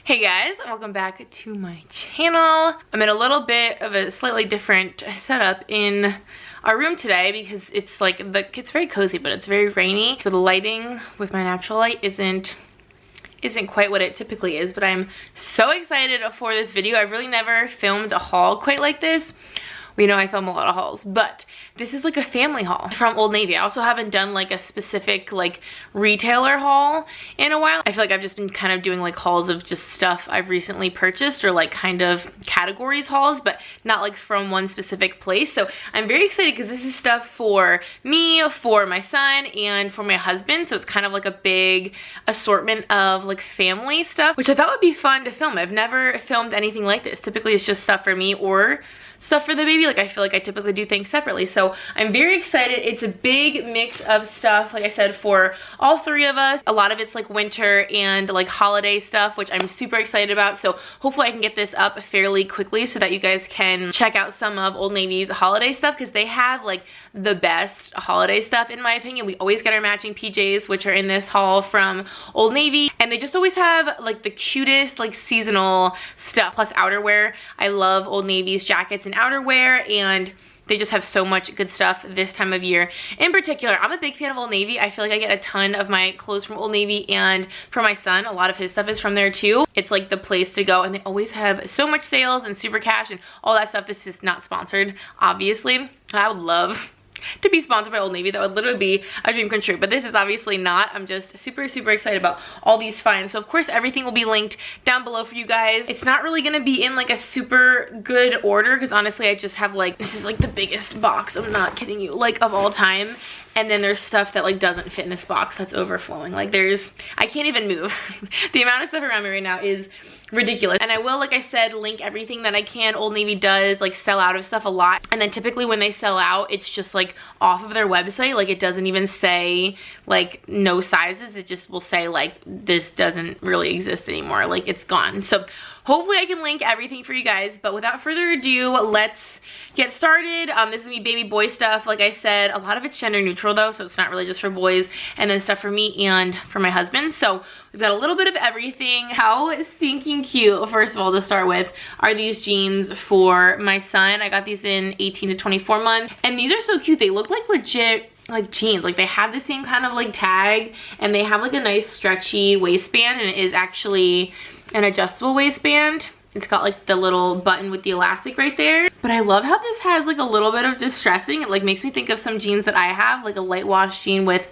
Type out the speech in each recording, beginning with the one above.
Hey guys, welcome back to my channel. I'm in a little bit of a slightly different setup in our room today because it's like, it's very cozy, but it's very rainy. So the lighting with my natural light isn't quite what it typically is, but I'm so excited for this video. I've really never filmed a haul quite like this. We know I film a lot of hauls, but this is like a family haul from Old Navy. I also haven't done like a specific like retailer haul in a while. I feel like I've just been kind of doing like hauls of just stuff I've recently purchased or like kind of categories hauls, but not like from one specific place. So I'm very excited because this is stuff for me, for my son, and for my husband. So it's kind of like a big assortment of like family stuff, which I thought would be fun to film. I've never filmed anything like this. Typically it's just stuff for me or stuff for the baby. Like I feel like I typically do things separately, so I'm very excited. It's a big mix of stuff, like I said, for all three of us. A lot of it's like winter and like holiday stuff, which I'm super excited about. So hopefully I can get this up fairly quickly so that you guys can check out some of Old Navy's holiday stuff, because they have like the best holiday stuff in my opinion. We always get our matching PJs, which are in this haul from Old Navy, and they just always have like the cutest like seasonal stuff, plus outerwear. I love Old Navy's jackets and outerwear, and they just have so much good stuff this time of year. In particular, I'm a big fan of Old Navy. I feel like I get a ton of my clothes from Old Navy, and for my son, a lot of his stuff is from there too. It's like the place to go, and they always have so much sales and super cash and all that stuff. This is not sponsored, obviously. I would love to be sponsored by Old Navy. That would literally be a dream come true, but this is obviously not. I'm just super excited about all these finds. So of course everything will be linked down below for you guys. It's not really gonna be in like a super good order because honestly I just have like, this is like the biggest box, I'm not kidding you, like of all time. And then there's stuff that like doesn't fit in this box that's overflowing. Like I can't even move. The amount of stuff around me right now is ridiculous. And I will, like I said, link everything that I can. Old Navy does like sell out of stuff a lot, and then typically when they sell out, it's just like off of their website. Like it doesn't even say like no sizes, it just will say like this doesn't really exist anymore, like it's gone. So hopefully I can link everything for you guys, but without further ado, let's get started. This is gonna be baby boy stuff. Like I said, a lot of it's gender neutral though, so it's not really just for boys, and then stuff for me and for my husband. So we've got a little bit of everything. How stinking cute, first of all, to start with, are these jeans for my son. I got these in 18 to 24 months, and these are so cute. They look like legit like jeans. Like they have the same kind of like tag, and they have like a nice stretchy waistband, and it is actually an adjustable waistband. It's got like the little button with the elastic right there. But I love how this has like a little bit of distressing. It like makes me think of some jeans that I have, like a light wash jean with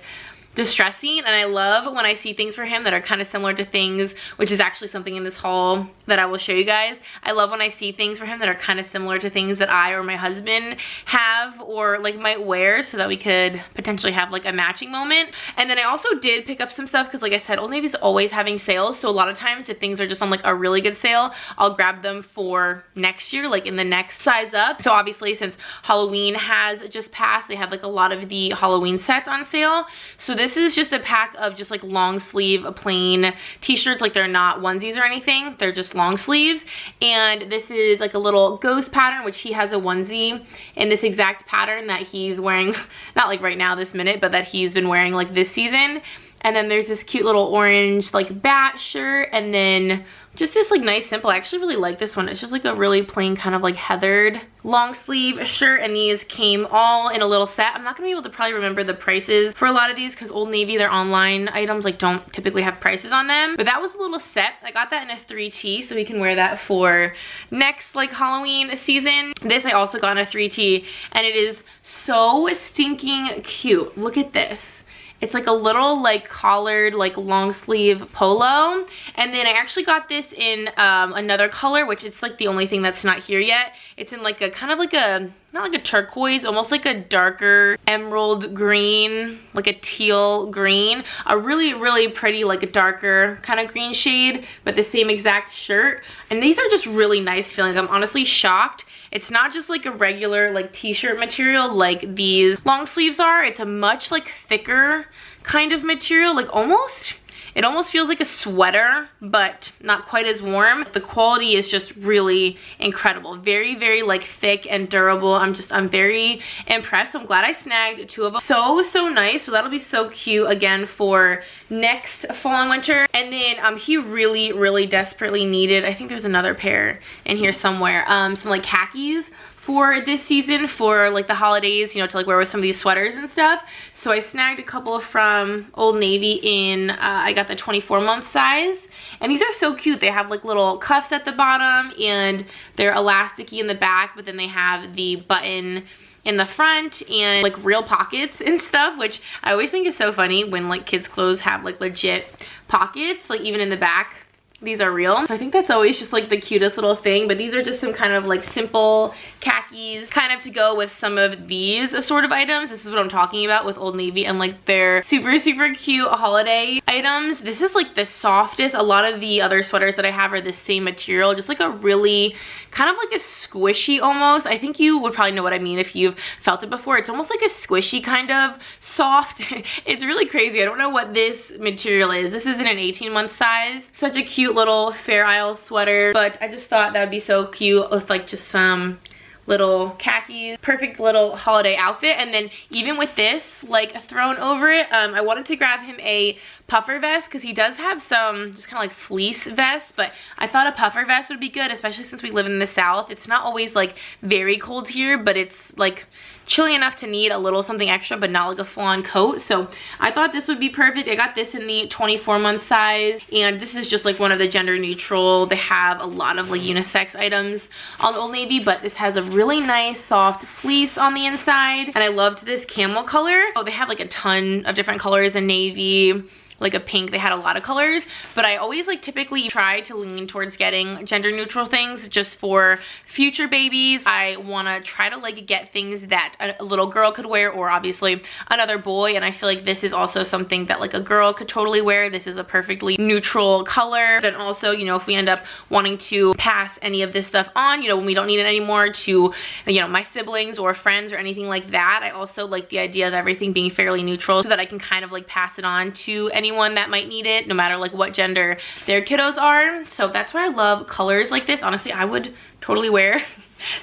distressing. And I love when I see things for him that are kind of similar to things, which is actually something in this haul that I will show you guys. I love when I see things for him that are kind of similar to things that I or my husband have or like might wear, so that we could potentially have like a matching moment. And then I also did pick up some stuff because like I said, Old Navy's always having sales. So a lot of times if things are just on like a really good sale, I'll grab them for next year, like in the next size up. So obviously since Halloween has just passed, they have like a lot of the Halloween sets on sale. So this is just a pack of just like long sleeve plain t-shirts. Like they're not onesies or anything, they're just long sleeves. And this is like a little ghost pattern, which he has a onesie in this exact pattern that he's wearing, not like right now this minute, but that he's been wearing like this season. And then there's this cute little orange like bat shirt, and then just this like nice simple, I actually really like this one. It's just like a really plain kind of like heathered long sleeve shirt, and these came all in a little set. I'm not gonna be able to probably remember the prices for a lot of these because Old Navy, their online items like don't typically have prices on them, but that was a little set. I got that in a 3T, so we can wear that for next like Halloween season. This I also got in a 3T, and it is so stinking cute. Look at this. It's like a little like collared like long sleeve polo, and then I actually got this in another color, which it's like the only thing that's not here yet. It's in like a kind of like a, not like a turquoise, almost like a darker emerald green, like a teal green, a really pretty like a darker kind of green shade, but the same exact shirt. And these are just really nice feeling. I'm honestly shocked. It's not just like a regular like t-shirt material like these long sleeves are. It's a much like thicker kind of material, like almost, It almost feels like a sweater, but not quite as warm. The quality is just really incredible. Very, very like thick and durable. I'm very impressed. So I'm glad I snagged 2 of them. So nice. So that'll be so cute again for next fall and winter. And then he really desperately needed, I think there's another pair in here somewhere, some like khakis for this season for like the holidays, you know, to like wear with some of these sweaters and stuff. So I snagged a couple from Old Navy in, I got the 24-month size. And these are so cute. They have like little cuffs at the bottom and they're elasticy in the back, but then they have the button in the front and like real pockets and stuff, which I always think is so funny when like kids' clothes have like legit pockets, like even in the back. These are real. So I think that's always just like the cutest little thing, but these are just some kind of like simple khakis kind of to go with some of these sort of items. This is what I'm talking about with Old Navy and like their super cute holiday items. This is like the softest. A lot of the other sweaters that I have are the same material, just like a really kind of like a squishy almost. I think you would probably know what I mean if you've felt it before. It's almost like a squishy kind of soft. It's really crazy. I don't know what this material is. This isn't an 18-month size. Such a cute little Fairaisle sweater, but I just thought that would be so cute with like just some little khakis. Perfect little holiday outfit. And then even with this like thrown over it, I wanted to grab him a puffer vest because he does have some just kind of like fleece vests, but I thought a puffer vest would be good, especially since we live in the South. It's not always like very cold here, but it's like chilly enough to need a little something extra, but not like a full-on coat. So I thought this would be perfect. I got this in the 24-month size, and this is just like one of the gender neutral. They have a lot of like unisex items on Old Navy, but this has a really nice soft fleece on the inside, and I loved this camel color. Oh, they have like a ton of different colors in navy, like a pink. They had a lot of colors, but I always like typically try to lean towards getting gender neutral things just for future babies. I want to try to like get things that a little girl could wear, or obviously another boy, and I feel like this is also something that like a girl could totally wear. This is a perfectly neutral color. Then also, you know, if we end up wanting to pass any of this stuff on, you know, when we don't need it anymore, to, you know, my siblings or friends or anything like that, I also like the idea of everything being fairly neutral so that I can kind of like pass it on to anyone that might need it, no matter like what gender their kiddos are. So that's why I love colors like this. Honestly, I would totally wear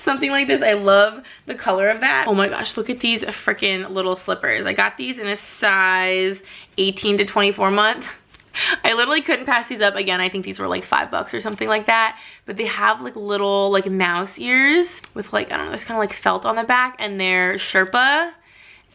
something like this. I love the color of that. Oh my gosh, look at these freaking little slippers. I got these in a size 18 to 24 month. I literally couldn't pass these up. Again, I think these were like $5 or something like that, but they have like little like mouse ears with like, I don't know, there's kind of like felt on the back, and they're Sherpa.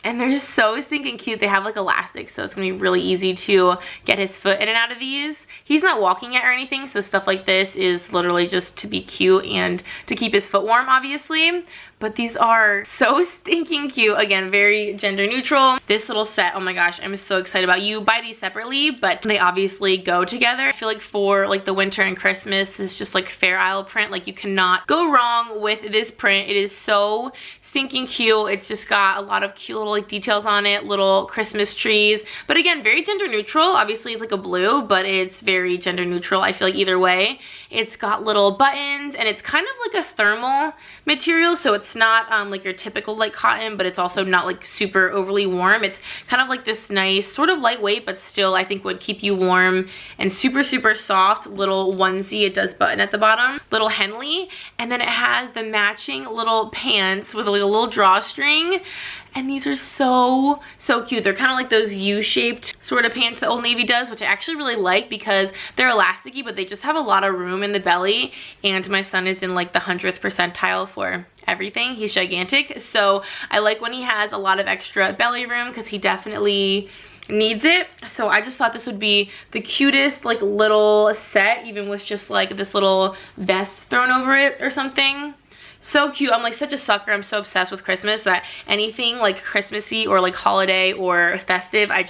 And they're just so stinking cute. They have like elastic, so it's gonna be really easy to get his foot in and out of these. He's not walking yet or anything, so stuff like this is literally just to be cute and to keep his foot warm, obviously. But these are so stinking cute. Again, very gender neutral. This little set, oh my gosh, I'm so excited about. You buy these separately, but they obviously go together. I feel like for like the winter and Christmas, it's just like Fairaisle print. Like you cannot go wrong with this print. It is so stinking cute. It's just got a lot of cute little like details on it, little Christmas trees. But again, very gender neutral. Obviously it's like a blue, but it's very gender neutral. I feel like either way. It's got little buttons, and it's kind of like a thermal material, so it's not like your typical like cotton, but it's also not like super overly warm. It's kind of like this nice sort of lightweight, but still I think would keep you warm, and super soft little onesie. It does button at the bottom, little Henley, and then it has the matching little pants with like a little drawstring. And these are so cute. They're kind of like those U-shaped sort of pants that Old Navy does, which I actually really like because they're elasticy, but they just have a lot of room in the belly. And my son is in like the 100th percentile for everything. He's gigantic. So I like when he has a lot of extra belly room because he definitely needs it. So I just thought this would be the cutest like little set, even with just like this little vest thrown over it or something. So cute. I'm like such a sucker. I'm so obsessed with Christmas that anything like Christmassy or like holiday or festive, I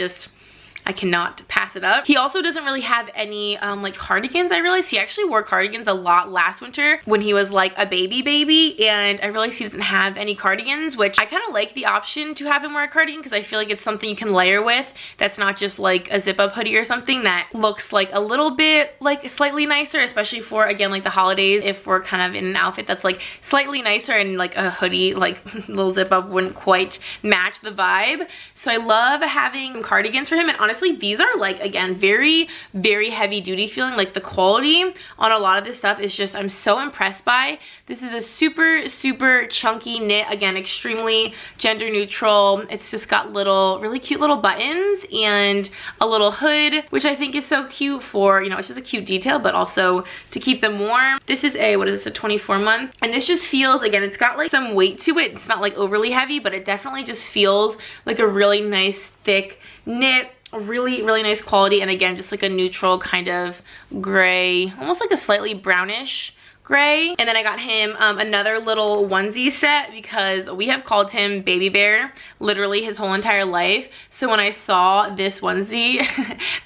cannot pass it up. He also doesn't really have any like cardigans. I realized he actually wore cardigans a lot last winter when he was like a baby, and I realized he doesn't have any cardigans, which I kind of like the option to have him wear a cardigan because I feel like it's something you can layer with that's not just like a zip up hoodie or something that looks like a little bit like slightly nicer, especially for again like the holidays, if we're kind of in an outfit that's like slightly nicer, and like a hoodie like little zip up wouldn't quite match the vibe. So I love having cardigans for him, and honestly honestly, these are like, again, very, very heavy duty feeling. Like the quality on a lot of this stuff is just, I'm so impressed by. This is a super, super chunky knit. Again, extremely gender neutral. It's just got little, really cute little buttons and a little hood, which I think is so cute for, you know, it's just a cute detail, but also to keep them warm. This is a, what is this, a 24 month? And this just feels, again, it's got like some weight to it. It's not like overly heavy, but it definitely just feels like a really nice thick knit. Really, really nice quality. And again, just like a neutral kind of gray, almost like a slightly brownish gray. And then I got him another little onesie set because we have called him Baby Bear literally his whole entire life. So when I saw this onesie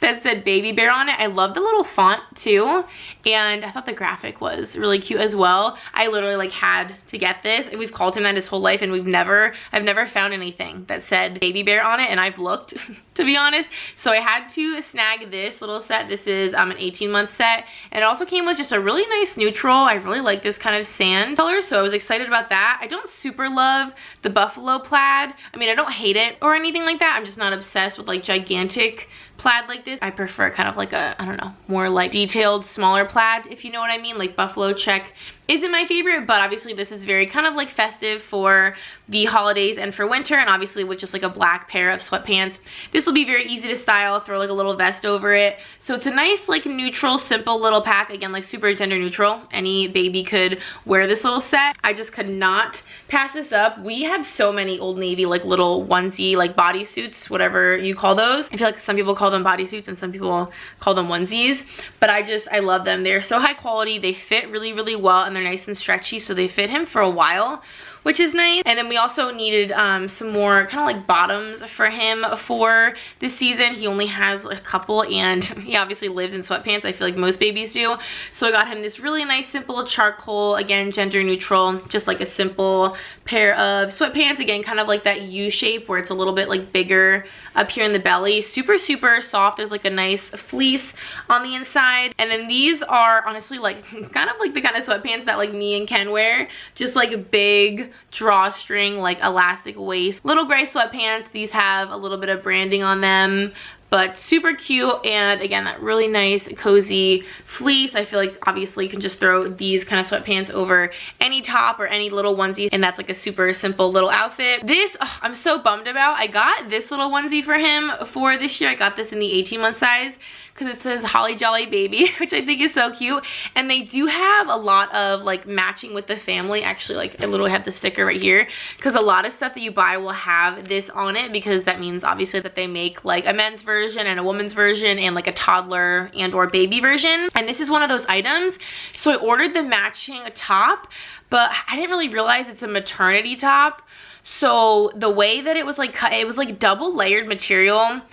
that said Baby Bear on it, I love the little font too, and I thought the graphic was really cute as well. I literally like had to get this. We've called him that his whole life, and I've never found anything that said Baby Bear on it, and I've looked to be honest. So I had to snag this little set. This is an 18-month set, and it also came with just a really nice neutral. I really like this kind of sand color, so I was excited about that. I don't super love the buffalo plaid. I mean, I don't hate it or anything like that. I'm just not obsessed with like gigantic plaid like this. I prefer kind of like a, I don't know, more like detailed, smaller plaid, if you know what I mean. Like buffalo check isn't my favorite, but obviously this is very kind of like festive for the holidays and for winter, and obviously with just like a black pair of sweatpants, this will be very easy to style. Throw like a little vest over it. So it's a nice like neutral, simple little pack. Again, like super gender neutral. Any baby could wear this little set. I just could not pass this up. We have so many Old Navy like little onesie like bodysuits, whatever you call those. I feel like some people call them bodysuits and some people call them onesies, but I love them. They're so high quality. They fit really, really well, and they're nice and stretchy, so they fit him for a while, which is nice. And then we also needed some more kind of like bottoms for him for this season. He only has a couple, and he obviously lives in sweatpants. I feel like most babies do. So I got him this really nice simple charcoal, again gender neutral, just like a simple pair of sweatpants. Again, kind of like that U shape where it's a little bit like bigger up here in the belly. Super, super soft. There's like a nice fleece on the inside. And then these are honestly like kind of like the kind of sweatpants that like me and Ken wear. Just like a big drawstring, like elastic waist, little gray sweatpants. These have a little bit of branding on them, but super cute. And again, that really nice cozy fleece. I feel like obviously you can just throw these kind of sweatpants over any top or any little onesie, and that's like a super simple little outfit. This, I'm so bummed about. I got this little onesie for him for this year. I got this in the 18-month size because it says Holly Jolly Baby, which I think is so cute. And they do have a lot of like matching with the family. Actually, like I literally have the sticker right here, because a lot of stuff that you buy will have this on it, because that means obviously that they make like a men's version and a woman's version and like a toddler and or baby version. And this is one of those items. So I ordered the matching top, but I didn't really realize it's a maternity top. So the way that it was like cut, it was like double layered material.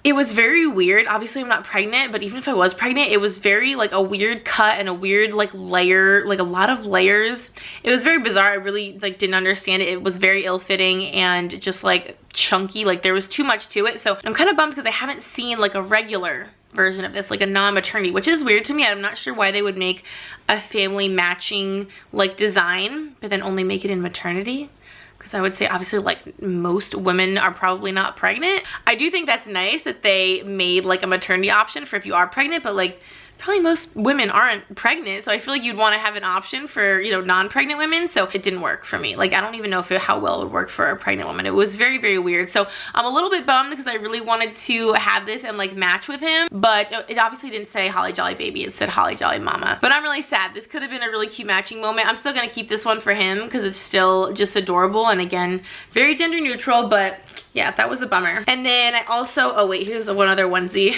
It was very weird. Obviously I'm not pregnant, but even if I was pregnant, it was very like a weird cut and a weird like layer, like a lot of layers. It was very bizarre. I really like didn't understand it. It was very ill-fitting and just like chunky. Like there was too much to it. So I'm kind of bummed because I haven't seen like a regular version of this, like a non-maternity, which is weird to me. I'm not sure why they would make a family matching like design, but then only make it in maternity. Because I would say obviously like most women are probably not pregnant. I do think that's nice that they made like a maternity option for if you are pregnant, but like probably most women aren't pregnant, so I feel like you'd want to have an option for, you know, non-pregnant women. So it didn't work for me. Like I don't even know how well it would work for a pregnant woman. It was very, very weird. So I'm a little bit bummed because I really wanted to have this and like match with him, but it obviously didn't say Holly Jolly Baby. It said Holly Jolly Mama. But I'm really sad. This could have been a really cute matching moment. I'm still gonna keep this one for him because it's still just adorable, and again, very gender neutral. But yeah, that was a bummer. And then I also, oh wait, here's one other onesie.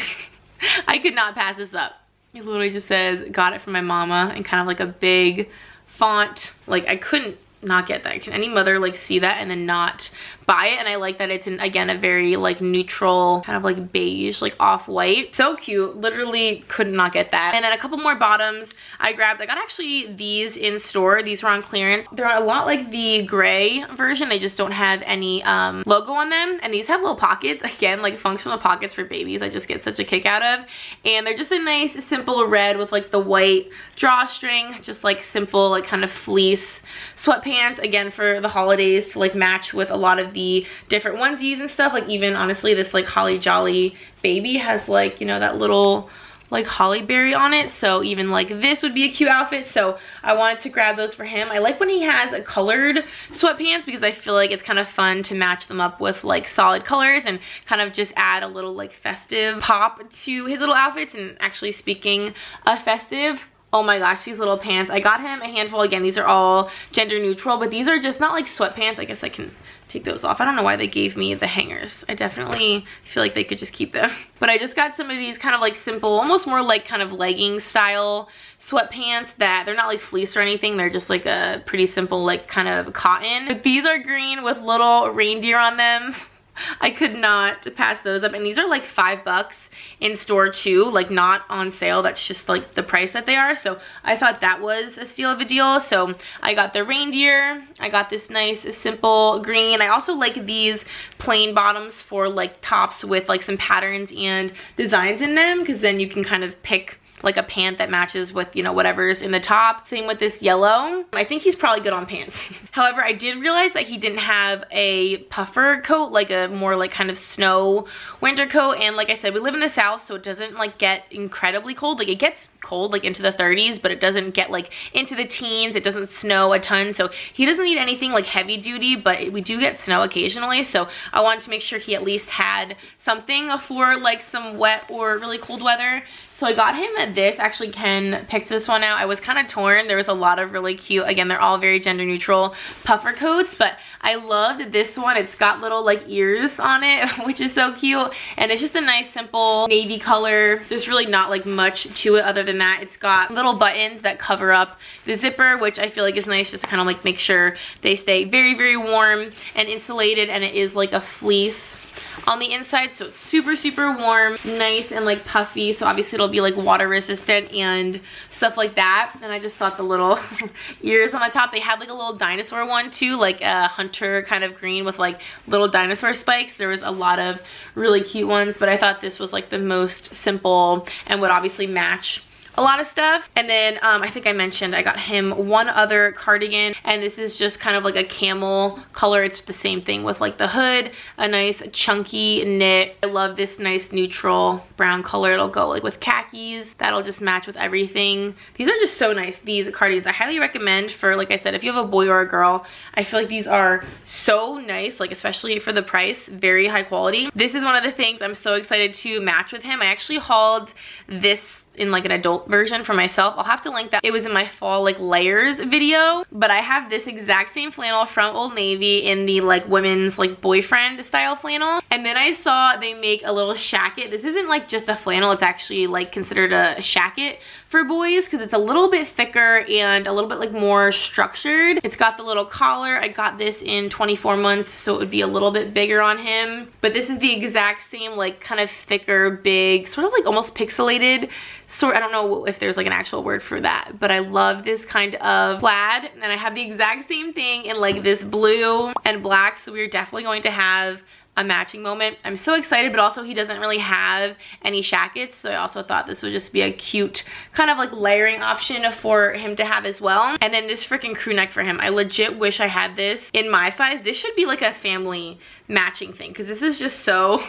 I could not pass this up. It literally just says, got it from my mama, and kind of like a big font. Like I couldn't not get that. Can any mother like see that and then not buy it? And I like that it's in, again, a very like neutral kind of like beige, like off-white. So cute. Literally could not get that. And then a couple more bottoms I grabbed. I got actually these in store. These were on clearance. They're a lot like the gray version. They just don't have any logo on them. And these have little pockets. Again, like functional pockets for babies. I just get such a kick out of. And they're just a nice simple red with like the white drawstring. Just like simple like kind of fleece sweatpants. sweatpants, again, for the holidays to like match with a lot of the different onesies and stuff. Like even honestly, this like Holly Jolly baby has like, you know, that little like holly berry on it, so even like this would be a cute outfit. So I wanted to grab those for him. I like when he has a colored sweatpants because I feel like it's kind of fun to match them up with like solid colors and kind of just add a little like festive pop to his little outfits. And actually, speaking of festive, oh my gosh, these little pants, I got him a handful. Again, these are all gender neutral, but these are just not like sweatpants. I guess I can take those off. I don't know why they gave me the hangers. I definitely feel like they could just keep them. But I just got some of these kind of like simple, almost more like kind of legging style sweatpants that they're not like fleece or anything. They're just like a pretty simple like kind of cotton. But these are green with little reindeer on them. I could not pass those up. And these are like $5 in store too, like not on sale. That's just like the price that they are. So I thought that was a steal of a deal. So I got the reindeer. I got this nice simple green. I also like these plain bottoms for like tops with like some patterns and designs in them, because then you can kind of pick like a pant that matches with, you know, whatever's in the top. Same with this yellow. I think he's probably good on pants. However, I did realize that he didn't have a puffer coat, like a more like kind of snow winter coat. And like I said, we live in the South, so it doesn't like get incredibly cold. Like it gets cold like into the 30s, but it doesn't get like into the teens. It doesn't snow a ton, so he doesn't need anything like heavy duty, but we do get snow occasionally. So I wanted to make sure he at least had something for like some wet or really cold weather. So I got him this. Actually, Ken picked this one out. I was kind of torn. There was a lot of really cute, again, they're all very gender neutral puffer coats, but I loved this one. It's got little like ears on it, which is so cute. And it's just a nice simple navy color. There's really not like much to it other than that. It's got little buttons that cover up the zipper, which I feel like is nice just to kind of like make sure they stay very, very warm and insulated. And it is like a fleece on the inside, so it's super, super warm, nice and like puffy. So obviously it'll be like water resistant and stuff like that. And I just thought the little ears on the top, they had like a little dinosaur one too, like a hunter kind of green with like little dinosaur spikes. There was a lot of really cute ones, but I thought this was like the most simple and would obviously match a lot of stuff. And then I think I mentioned I got him one other cardigan, and this is just kind of like a camel color. It's the same thing with like the hood, a nice chunky knit. I love this nice neutral brown color. It'll go like with khakis. That'll just match with everything. These are just so nice, these cardigans. I highly recommend for, like I said, if you have a boy or a girl. I feel like these are so nice, like especially for the price, very high quality. This is one of the things I'm so excited to match with him. I actually hauled this in like an adult version for myself. I'll have to link that. It was in my fall like layers video, but I have this exact same flannel from Old Navy in the like women's like boyfriend style flannel. And then I saw they make a little shacket. This isn't like just a flannel, it's actually like considered a shacket for boys because it's a little bit thicker and a little bit like more structured. It's got the little collar. I got this in 24 months, so it would be a little bit bigger on him. But this is the exact same like kind of thicker, big, sort of like almost pixelated sort. I don't know if there's like an actual word for that, but I love this kind of plaid. And I have the exact same thing in like this blue and black, so we're definitely going to have a matching moment. I'm so excited, but also he doesn't really have any shackets, so I also thought this would just be a cute kind of like layering option for him to have as well. And then this freaking crew neck for him. I legit wish I had this in my size. This should be like a family matching thing because this is just so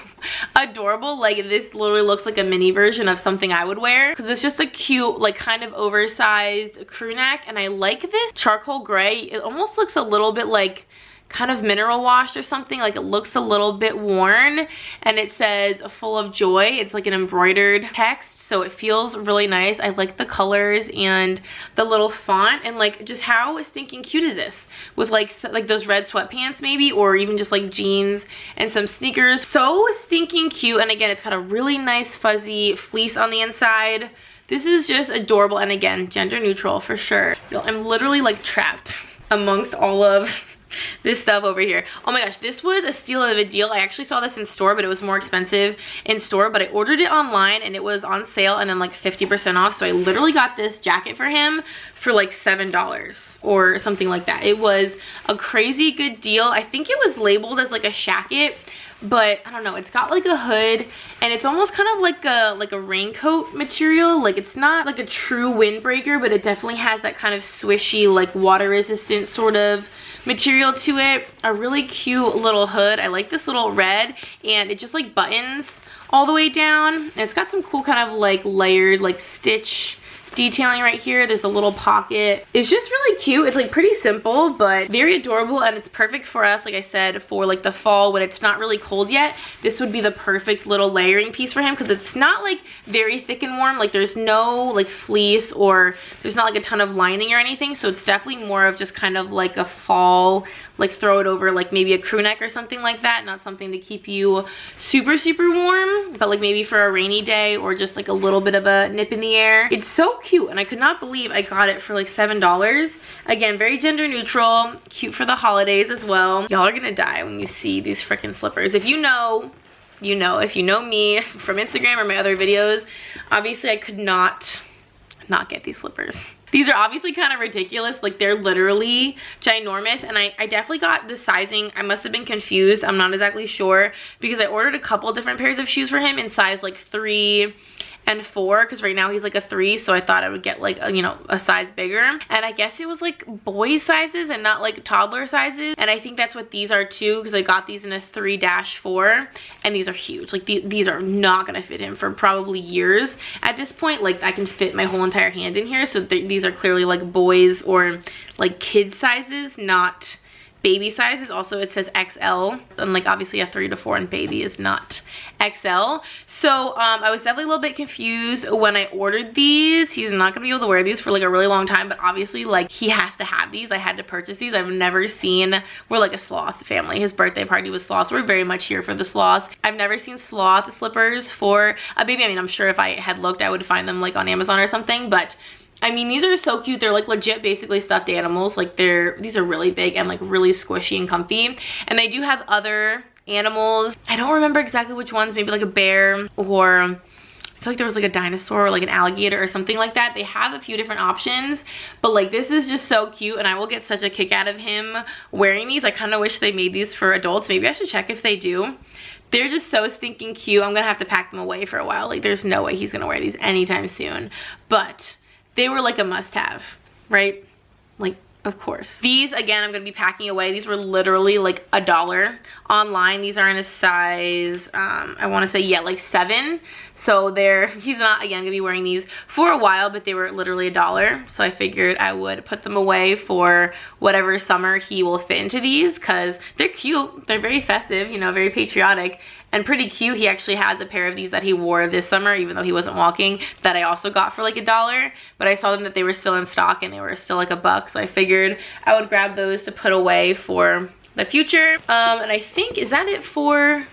adorable. Like this literally looks like a mini version of something I would wear because it's just a cute like kind of oversized crew neck. And I like this charcoal gray. It almost looks a little bit like kind of mineral washed or something. Like it looks a little bit worn, and it says full of joy. It's like an embroidered text, so it feels really nice. I like the colors and the little font, and like just how stinking cute is this with like those red sweatpants maybe, or even just like jeans and some sneakers. So stinking cute. And again, it's got a really nice fuzzy fleece on the inside. This is just adorable, and again, gender neutral for sure. I'm literally like trapped amongst all of this stuff over here. Oh my gosh, this was a steal of a deal. I actually saw this in store, but it was more expensive in store, but I ordered it online and it was on sale and then like 50% off. So I literally got this jacket for him for like $7 or something like that. It was a crazy good deal. I think it was labeled as like a shacket, but I don't know, it's got like a hood and it's almost kind of like a raincoat material. Like it's not like a true windbreaker, but it definitely has that kind of swishy, like water resistant sort of material to it. A really cute little hood. I like this little red, and it just like buttons all the way down, and it's got some cool kind of like layered like stitch detailing right here. There's a little pocket. It's just really cute. It's like pretty simple but very adorable, and it's perfect for us, like I said, for like the fall when it's not really cold yet. This would be the perfect little layering piece for him because it's not like very thick and warm. Like there's no like fleece or there's not like a ton of lining or anything, so it's definitely more of just kind of like a fall, like throw it over like maybe a crew neck or something like that. Not something to keep you super warm, but like maybe for a rainy day or just like a little bit of a nip in the air. It's so cute, and I could not believe I got it for like $7. Again, very gender neutral, cute for the holidays as well. Y'all are gonna die when you see these freaking slippers. If you know, you know. If you know me from Instagram or my other videos, obviously I could not get these slippers. These are obviously kind of ridiculous. Like they're literally ginormous, and I definitely got the sizing. I must have been confused. I'm not exactly sure because I ordered a couple different pairs of shoes for him in size like 3 and 4, because right now he's like a 3, so I thought I would get like a, you know, a size bigger, and I guess it was like boy sizes and not like toddler sizes, and I think that's what these are too, because I got these in a 3-4, and these are huge. Like these are not gonna fit him for probably years at this point. Like I can fit my whole entire hand in here, so these are clearly like boys or like kid sizes, not baby sizes. Also it says XL, and like obviously a 3 to 4 and baby is not XL. So I was definitely a little bit confused when I ordered these. He's not gonna be able to wear these for like a really long time, but obviously like he has to have these. I had to purchase these. I've never seen, we're like a sloth family. His birthday party was sloths. We're very much here for the sloths. I've never seen sloth slippers for a baby. I mean, I'm sure if I had looked I would find them like on Amazon or something, but I mean, these are so cute. They're like legit basically stuffed animals. Like these are really big and like really squishy and comfy. And they do have other animals. I don't remember exactly which ones, maybe like a bear, or I feel like there was like a dinosaur or like an alligator or something like that. They have a few different options, but like this is just so cute, and I will get such a kick out of him wearing these. I kind of wish they made these for adults. Maybe I should check if they do. They're just so stinking cute. I'm gonna have to pack them away for a while. Like there's no way he's gonna wear these anytime soon, but they were like a must-have, right? Like, of course. These, again, I'm gonna be packing away. These were literally like $1 online. These are in a size, I wanna say, yeah, like 7. So he's not, again, gonna be wearing these for a while, but they were literally $1. So I figured I would put them away for whatever summer he will fit into these, because they're cute. They're very festive, you know, very patriotic. And pretty cute. He actually has a pair of these that he wore this summer, even though he wasn't walking, that I also got for like $1. But I saw them that they were still in stock and they were still like $1, so I figured I would grab those to put away for the future. And I think, is that it for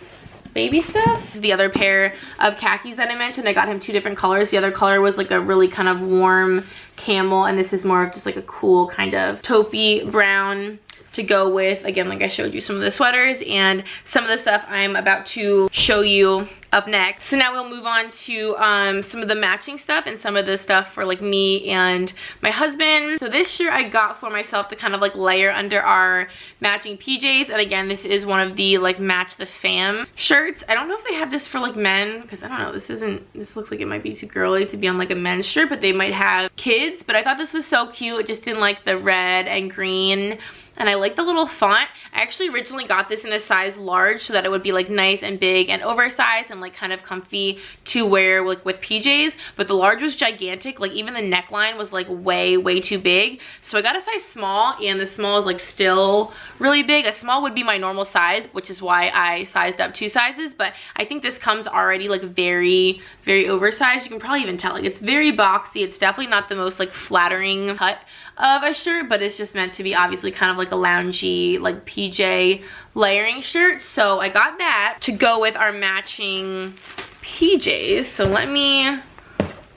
baby stuff? This is the other pair of khakis that I mentioned. I got him 2 different colors. The other color was like a really kind of warm camel, and this is more of just like a cool kind of taupey brown to go with, again, like I showed you some of the sweaters and some of the stuff I'm about to show you up next. So now we'll move on to some of the matching stuff and some of the stuff for like me and my husband. So this shirt I got for myself to kind of like layer under our matching PJs, and again, this is one of the like match the fam shirts. I don't know if they have this for like men, because I don't know, this looks like it might be too girly to be on like a men's shirt, but they might have kids. But I thought this was so cute, just in like the red and green. And I like the little font. I actually originally got this in a size large so that it would be like nice and big and oversized and like kind of comfy to wear like with PJs, but the large was gigantic. Like even the neckline was like way too big, so I got a size small, and the small is like still really big. A small would be my normal size, which is why I sized up 2 sizes, but I think this comes already like very oversized. You can probably even tell, like it's very boxy. It's definitely not the most like flattering cut of a shirt, but it's just meant to be obviously kind of like a loungy like PJ layering shirt. So I got that to go with our matching PJs. So let me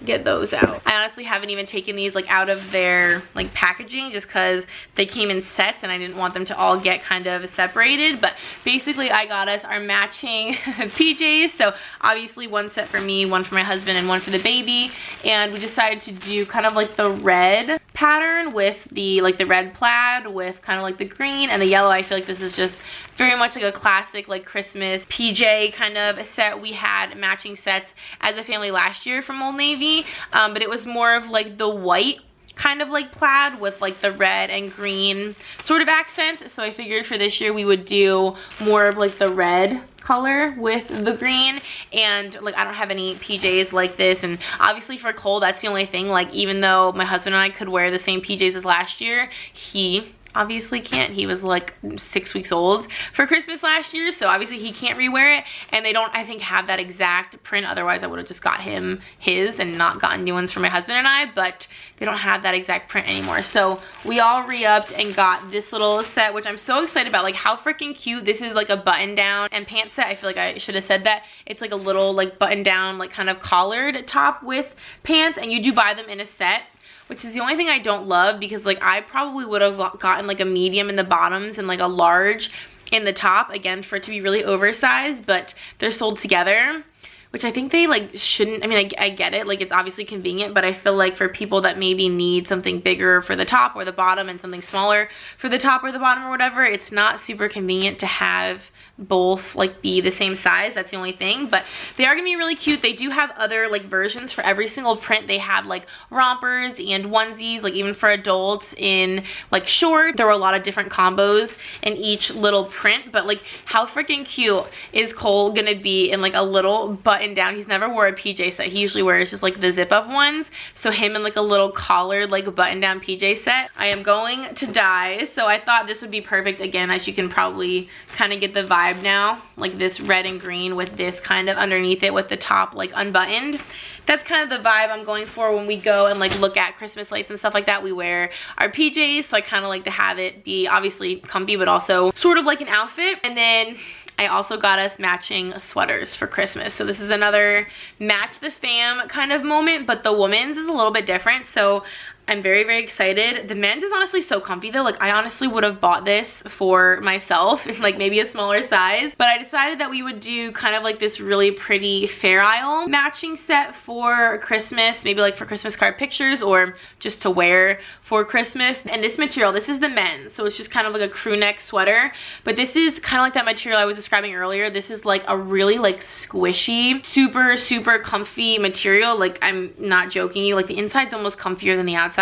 get those out. I honestly haven't even taken these like out of their like packaging, just because they came in sets and I didn't want them to all get kind of separated. But basically I got us our matching PJs. So obviously 1 set for me, 1 for my husband, and 1 for the baby. And we decided to do kind of like the red pattern with the like the red plaid with kind of like the green and the yellow. I feel like this is just very much like a classic like Christmas PJ kind of set. We had matching sets as a family last year from Old Navy, but it was more of like the white kind of like plaid with like the red and green sort of accents. So I figured for this year we would do more of like the red color with the green. And like I don't have any PJs like this, and obviously for cold that's the only thing. Like even though my husband and I could wear the same PJs as last year, he obviously can't. He was like 6 weeks old for Christmas last year, so obviously he can't rewear it, and they don't, I think, have that exact print. Otherwise I would have just got him his and not gotten new ones for my husband and I, but they don't have that exact print anymore. So we all re-upped and got this little set, which I'm so excited about. Like how freaking cute. This is like a button down and pants set. I feel like I should have said that. It's like a little like button down like kind of collared top with pants, and you do buy them in a set, which is the only thing I don't love, because like I probably would have gotten like a medium in the bottoms and like a large in the top, again for it to be really oversized, but they're sold together, which I think they like shouldn't. I mean, I get it, like it's obviously convenient, but I feel like for people that maybe need something bigger for the top or the bottom and something smaller for the top or the bottom or whatever, it's not super convenient to have both like be the same size. That's the only thing, but they are gonna be really cute. They do have other like versions for every single print. They had like rompers and onesies, like even for adults in like short. There were a lot of different combos in each little print, but like how freaking cute is Cole gonna be in like a little button down? He's never wore a PJ set. He usually wears just like the zip up ones, so him in like a little collared like button down PJ set. I am going to die. So I thought this would be perfect. Again, as you can probably kind of get the vibe now, like this red and green with this kind of underneath it with the top like unbuttoned. That's kind of the vibe I'm going for when we go and like look at Christmas lights and stuff like that. We wear our PJs, so I kind of like to have it be obviously comfy but also sort of like an outfit. And then I also got us matching sweaters for Christmas. So this is another match the fam kind of moment, but the woman's is a little bit different. So I'm very, very excited. The men's is honestly so comfy though. Like I honestly would have bought this for myself in like maybe a smaller size, but I decided that we would do kind of like this really pretty Fairaisle matching set for Christmas, maybe like for Christmas card pictures or just to wear for Christmas. And this material, this is the men's, so it's just kind of like a crew neck sweater, but this is kind of like that material I was describing earlier. This is like a really like squishy, super, super comfy material. Like I'm not joking you, like the inside's almost comfier than the outside.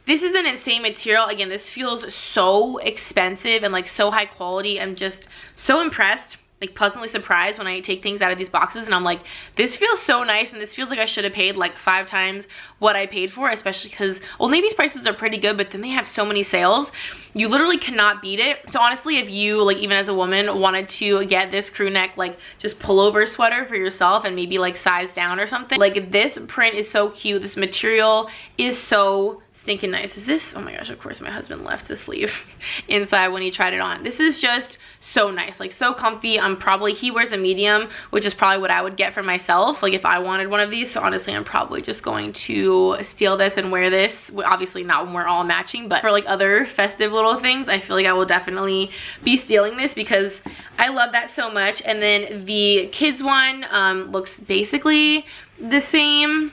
This is an insane material. Again, this feels so expensive and like so high quality. I'm just so impressed, like pleasantly surprised when I take things out of these boxes and I'm like, this feels so nice, and this feels like I should have paid like 5 times what I paid for, especially because Old Navy's prices are pretty good, but then they have so many sales. You literally cannot beat it. So honestly, if you like even as a woman wanted to get this crew neck like just pullover sweater for yourself and maybe like size down or something, like this print is so cute. This material is so stinking nice. Is this, oh my gosh, of course my husband left the sleeve inside when he tried it on. This is just so nice, like so comfy. He wears a medium, which is probably what I would get for myself like if I wanted one of these. So honestly, I'm probably just going to steal this and wear this. Obviously not when we're all matching, but for like other festive little things, I feel like I will definitely be stealing this because I love that so much. And then the kids one looks basically the same.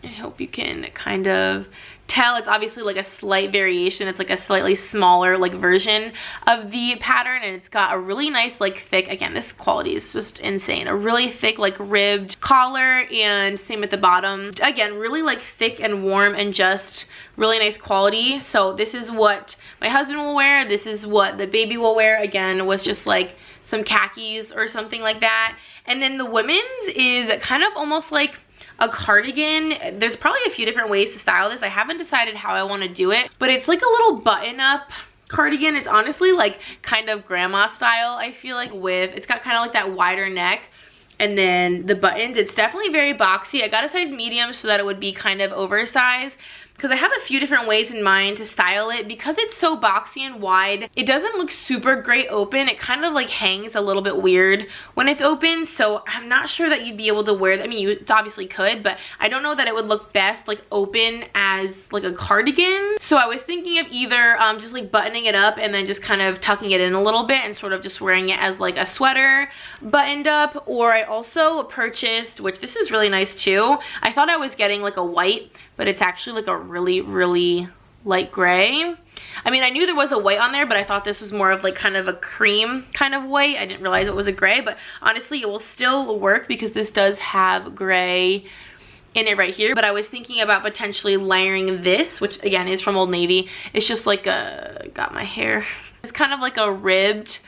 I hope you can kind of tell. It's obviously like a slight variation. It's like a slightly smaller like version of the pattern, and it's got a really nice like thick, again this quality is just insane, a really thick like ribbed collar, and same at the bottom. Again, really like thick and warm and just really nice quality. So this is what my husband will wear. This is what the baby will wear, again with just like some khakis or something like that. And then the women's is kind of almost like a cardigan. There's probably a few different ways to style this. I haven't decided how I want to do it, but it's like a little button up cardigan. It's honestly like kind of grandma style, I feel like, with it's got kind of like that wider neck, and then the buttons, it's definitely very boxy. I got a size medium so that it would be kind of oversized, because I have a few different ways in mind to style it. Because it's so boxy and wide, it doesn't look super great open. It kind of like hangs a little bit weird when it's open, so I'm not sure that you'd be able to wear that. I mean, you obviously could, but I don't know that it would look best like open as like a cardigan. So I was thinking of either just like buttoning it up and then just kind of tucking it in a little bit and sort of just wearing it as like a sweater buttoned up. Or I also purchased, which this is really nice too, I thought I was getting like a white, but it's actually like a really, really light gray. I mean, I knew there was a white on there, but I thought this was more of like kind of a cream kind of white. I didn't realize it was a gray, but honestly it will still work because this does have gray in it right here. But I was thinking about potentially layering this, which again is from Old Navy. It's just like a, got my hair. It's kind of like a ribbed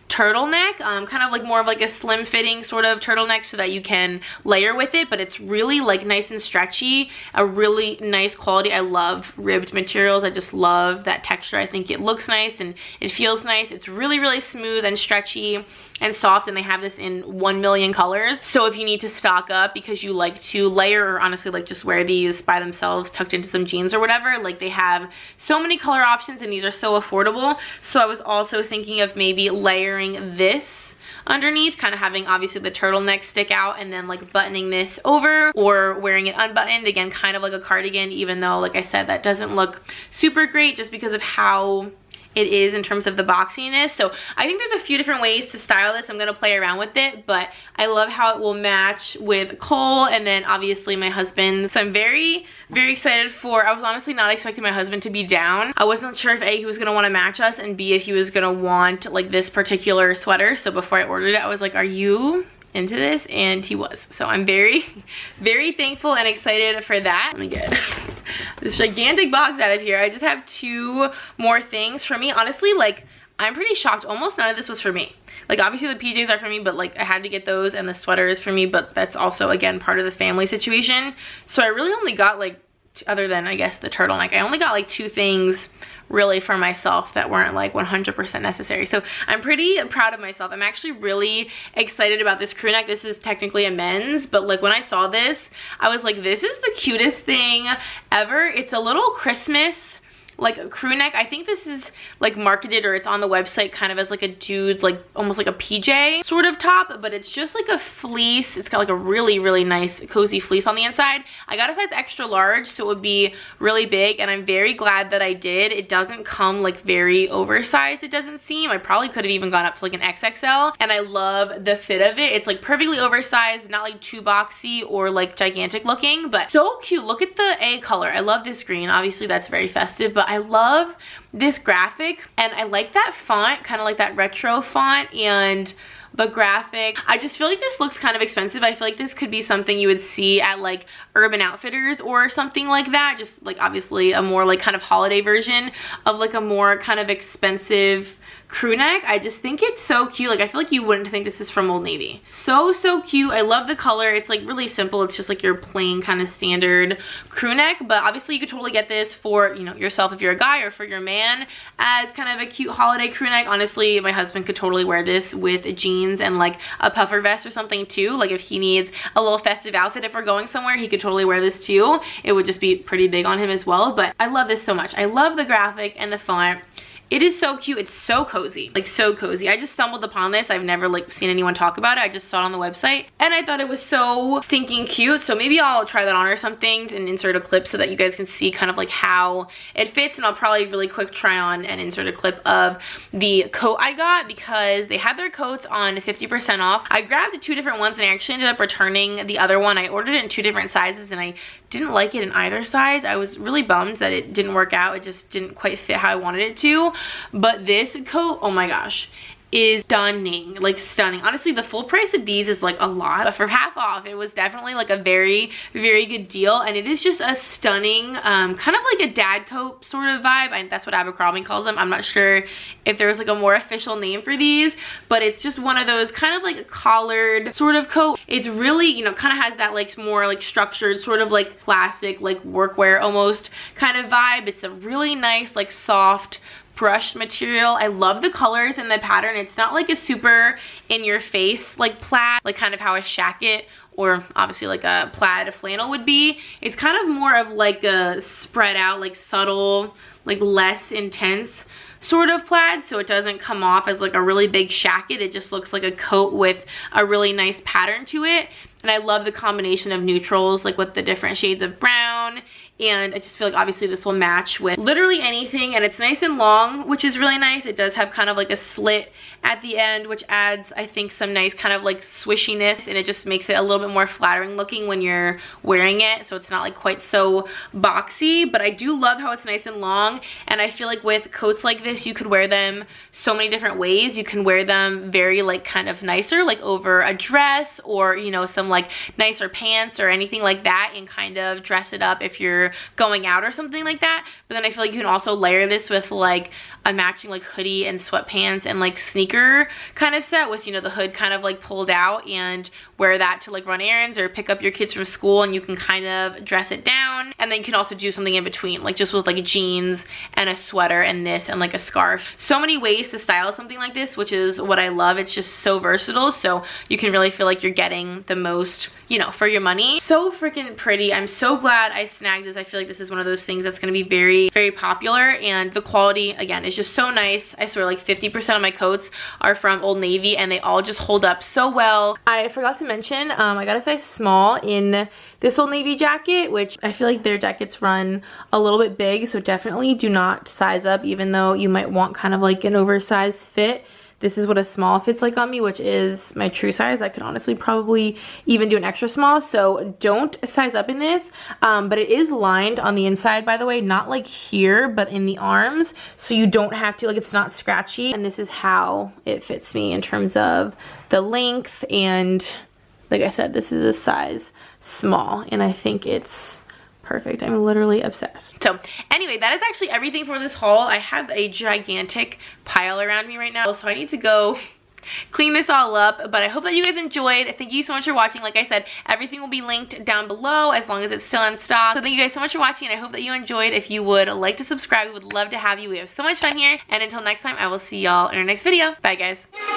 turtleneck, kind of like more of like a slim fitting sort of turtleneck so that you can layer with it, but it's really like nice and stretchy, a really nice quality. I love ribbed materials. I just love that texture. I think it looks nice and it feels nice. It's really, really smooth and stretchy and soft, and they have this in 1 million colors. So if you need to stock up because you like to layer, or honestly like just wear these by themselves tucked into some jeans or whatever, like they have so many color options and these are so affordable. So I was also thinking of maybe layering this underneath, kind of having obviously the turtleneck stick out and then like buttoning this over, or wearing it unbuttoned, again kind of like a cardigan, even though like I said that doesn't look super great just because of how it is in terms of the boxiness. So I think there's a few different ways to style this. I'm gonna play around with it, but I love how it will match with Cole and then obviously my husband. So I'm very, very excited for, I was honestly not expecting my husband to be down. I wasn't sure if A, he was gonna wanna match us, and B, if he was gonna want like this particular sweater. So before I ordered it, I was like, are you into this? And he was. So I'm very, very thankful and excited for that. Let me get this gigantic box out of here. I just have 2 more things for me. Honestly, like I'm pretty shocked. Almost none of this was for me. Like obviously the PJs are for me, but like I had to get those, and the sweater is for me, but that's also again part of the family situation. So I really only got like, other than I guess the turtleneck, I only got like 2 things really for myself that weren't like 100% necessary. So I'm pretty proud of myself. I'm actually really excited about this crew neck. This is technically a men's, but like when I saw this, I was like, this is the cutest thing ever. It's a little Christmas like a crew neck. I think this is like marketed, or it's on the website kind of as like a dude's, like almost like a PJ sort of top, but it's just like a fleece. It's got like a really, really nice cozy fleece on the inside. I got a size extra large, so it would be really big, and I'm very glad that I did. It doesn't come like very oversized, it doesn't seem. I probably could have even gone up to like an XXL, and I love the fit of it. It's like perfectly oversized, not like too boxy or like gigantic looking, but so cute. Look at the A color. I love this green. Obviously that's very festive, but I love this graphic, and I like that font, kind of like that retro font, and the graphic. I just feel like this looks kind of expensive. I feel like this could be something you would see at like Urban Outfitters or something like that. Just like obviously a more like kind of holiday version of like a more kind of expensive crew neck. I just think it's so cute. Like I feel like you wouldn't think this is from Old Navy. So cute. I love the color. It's like really simple. It's just like your plain kind of standard crew neck, but obviously you could totally get this for, you know, yourself if you're a guy, or for your man as kind of a cute holiday crew neck. Honestly, my husband could totally wear this with jeans and like a puffer vest or something too. Like if he needs a little festive outfit, if we're going somewhere, he could totally wear this too. It would just be pretty big on him as well. But I love this so much. I love the graphic and the font. It is so cute. It's so cozy, like so cozy. I just stumbled upon this. I've never like seen anyone talk about it. I just saw it on the website and I thought it was so stinking cute. So maybe I'll try that on or something and insert a clip so that you guys can see kind of like how it fits. And I'll probably really quick try on and insert a clip of the coat I got, because they had their coats on 50% off. I grabbed the 2 different ones and I actually ended up returning the other one. I ordered it in 2 different sizes and I didn't like it in either size. I was really bummed that it didn't work out. It just didn't quite fit how I wanted it to. But this coat, oh my gosh, is stunning, like stunning. Honestly, the full price of these is like a lot, but for half off, it was definitely like a very, very good deal. And it is just a stunning, kind of like a dad coat sort of vibe. And that's what Abercrombie calls them. I'm not sure if there's like a more official name for these, but it's just one of those kind of like a collared sort of coat. It's really, you know, kind of has that like more like structured sort of like classic, like workwear almost kind of vibe. It's a really nice, like soft, brushed material. I love the colors and the pattern. It's not like a super in your face like plaid, like kind of how a shacket or obviously like a plaid flannel would be. It's kind of more of like a spread out, like subtle, like less intense sort of plaid, so it doesn't come off as like a really big shacket. It just looks like a coat with a really nice pattern to it. And I love the combination of neutrals, like with the different shades of brown and I just feel like obviously this will match with literally anything, and it's nice and long, which is really nice. It does have kind of like a slit at the end, which adds, I think, some nice kind of like swishiness, and it just makes it a little bit more flattering looking when you're wearing it, so it's not like quite so boxy. But I do love how it's nice and long, and I feel like with coats like this you could wear them so many different ways. You can wear them very like kind of nicer, like over a dress, or you know, some like nicer pants or anything like that, and kind of dress it up if you're going out or something like that. But then I feel like you can also layer this with like a matching like hoodie and sweatpants and like sneaker kind of set with, you know, the hood kind of like pulled out, and wear that to like run errands or pick up your kids from school, and you can kind of dress it down. And then you can also do something in between, like just with like jeans and a sweater and this and like a scarf. So many ways to style something like this, which is what I love. It's just so versatile, so you can really feel like you're getting the most, you know, for your money. So freaking pretty. I'm so glad I snagged this. I feel like this is one of those things that's going to be very, very popular, and the quality again is just so nice. I swear like 50% of my coats are from Old Navy, and they all just hold up so well. I forgot to mention, I got a size small in this Old Navy jacket, which I feel like their jackets run a little bit big, so definitely do not size up, even though you might want kind of like an oversized fit. This is what a small fits like on me, which is my true size. I could honestly probably even do an extra small, so don't size up in this. But it is lined on the inside, by the way, not like here, but in the arms, so you don't have to, like, it's not scratchy. And this is how it fits me in terms of the length, and like I said, this is a size small, and I think it's perfect. I'm literally obsessed. So anyway, that is actually everything for this haul. I have a gigantic pile around me right now, so I need to go clean this all up. But I hope that you guys enjoyed. Thank you so much for watching. Like I said, everything will be linked down below as long as it's still in stock. So thank you guys so much for watching, and I hope that you enjoyed. If you would like to subscribe, we would love to have you. We have so much fun here, and until next time, I will see y'all in our next video. Bye guys.